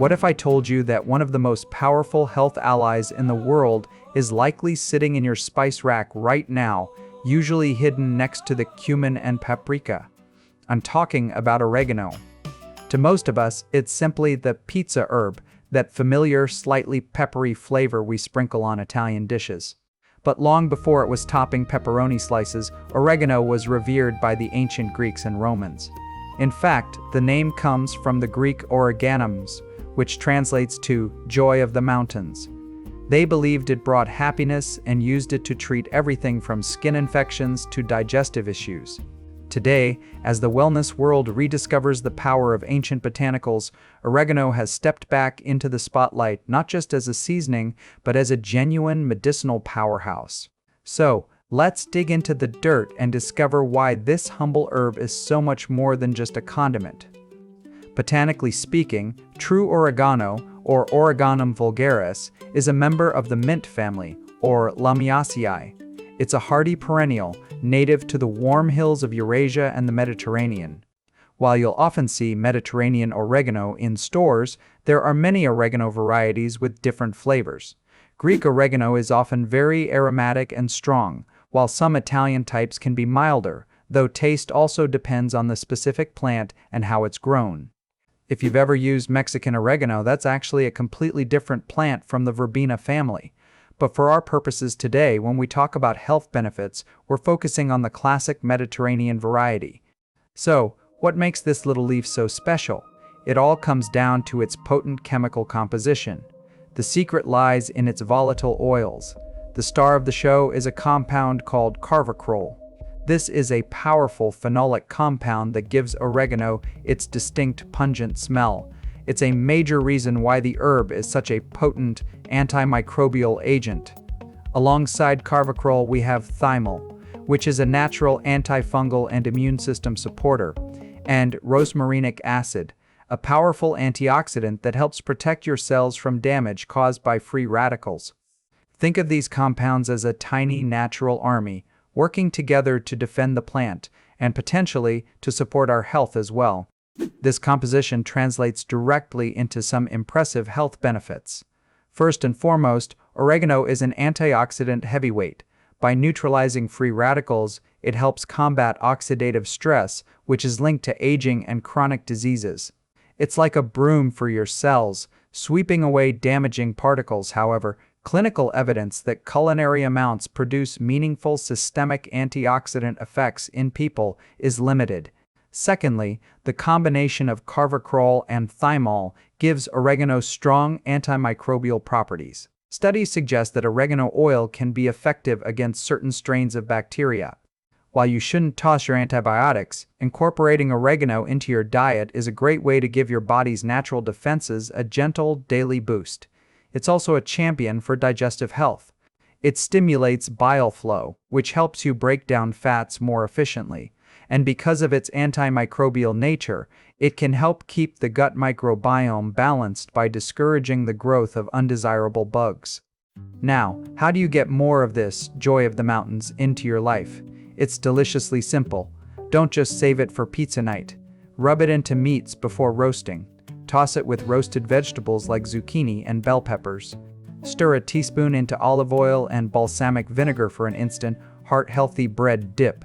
What if I told you that one of the most powerful health allies in the world is likely sitting in your spice rack right now, usually hidden next to the cumin and paprika? I'm talking about oregano. To most of us, it's simply the pizza herb, that familiar, slightly peppery flavor we sprinkle on Italian dishes. But long before it was topping pepperoni slices, oregano was revered by the ancient Greeks and Romans. In fact, the name comes from the Greek Origanums, which translates to joy of the mountains. They believed it brought happiness and used it to treat everything from skin infections to digestive issues. Today, as the wellness world rediscovers the power of ancient botanicals, oregano has stepped back into the spotlight not just as a seasoning, but as a genuine medicinal powerhouse. So, let's dig into the dirt and discover why this humble herb is so much more than just a condiment. Botanically speaking, true oregano, or Origanum vulgaris, is a member of the mint family, or Lamiaceae. It's a hardy perennial, native to the warm hills of Eurasia and the Mediterranean. While you'll often see Mediterranean oregano in stores, there are many oregano varieties with different flavors. Greek oregano is often very aromatic and strong, while some Italian types can be milder, though taste also depends on the specific plant and how it's grown. If you've ever used Mexican oregano, that's actually a completely different plant from the verbena family. But for our purposes today, when we talk about health benefits, we're focusing on the classic Mediterranean variety. So, what makes this little leaf so special? It all comes down to its potent chemical composition. The secret lies in its volatile oils. The star of the show is a compound called carvacrol. This is a powerful phenolic compound that gives oregano its distinct pungent smell. It's a major reason why the herb is such a potent antimicrobial agent. Alongside carvacrol, we have thymol, which is a natural antifungal and immune system supporter, and rosmarinic acid, a powerful antioxidant that helps protect your cells from damage caused by free radicals. Think of these compounds as a tiny natural army, working together to defend the plant, and potentially to support our health as well. This composition translates directly into some impressive health benefits. First and foremost, oregano is an antioxidant heavyweight. By neutralizing free radicals, it helps combat oxidative stress, which is linked to aging and chronic diseases. It's like a broom for your cells, sweeping away damaging particles. However, clinical evidence that culinary amounts produce meaningful systemic antioxidant effects in people is limited. Secondly, the combination of carvacrol and thymol gives oregano strong antimicrobial properties. Studies suggest that oregano oil can be effective against certain strains of bacteria. While you shouldn't toss your antibiotics, incorporating oregano into your diet is a great way to give your body's natural defenses a gentle daily boost. It's also a champion for digestive health. It stimulates bile flow, which helps you break down fats more efficiently. And because of its antimicrobial nature, it can help keep the gut microbiome balanced by discouraging the growth of undesirable bugs. Now, how do you get more of this joy of the mountains into your life? It's deliciously simple. Don't just save it for pizza night. Rub it into meats before roasting. Toss it with roasted vegetables like zucchini and bell peppers. Stir a teaspoon into olive oil and balsamic vinegar for an instant, heart-healthy bread dip.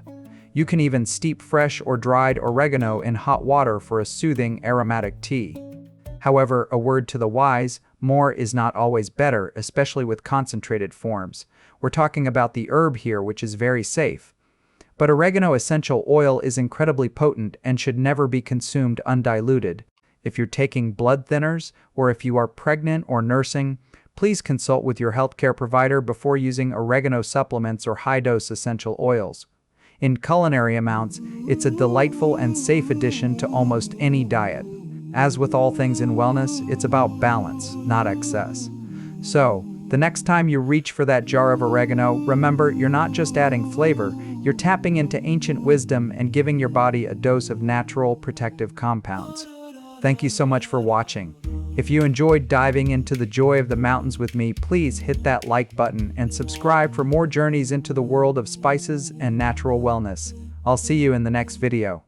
You can even steep fresh or dried oregano in hot water for a soothing aromatic tea. However, a word to the wise, more is not always better, especially with concentrated forms. We're talking about the herb here, which is very safe. But oregano essential oil is incredibly potent and should never be consumed undiluted. If you're taking blood thinners, or if you are pregnant or nursing, please consult with your healthcare provider before using oregano supplements or high-dose essential oils. In culinary amounts, it's a delightful and safe addition to almost any diet. As with all things in wellness, it's about balance, not excess. So, the next time you reach for that jar of oregano, remember you're not just adding flavor, you're tapping into ancient wisdom and giving your body a dose of natural protective compounds. Thank you so much for watching. If you enjoyed diving into the joy of the mountains with me, please hit that like button and subscribe for more journeys into the world of spices and natural wellness. I'll see you in the next video.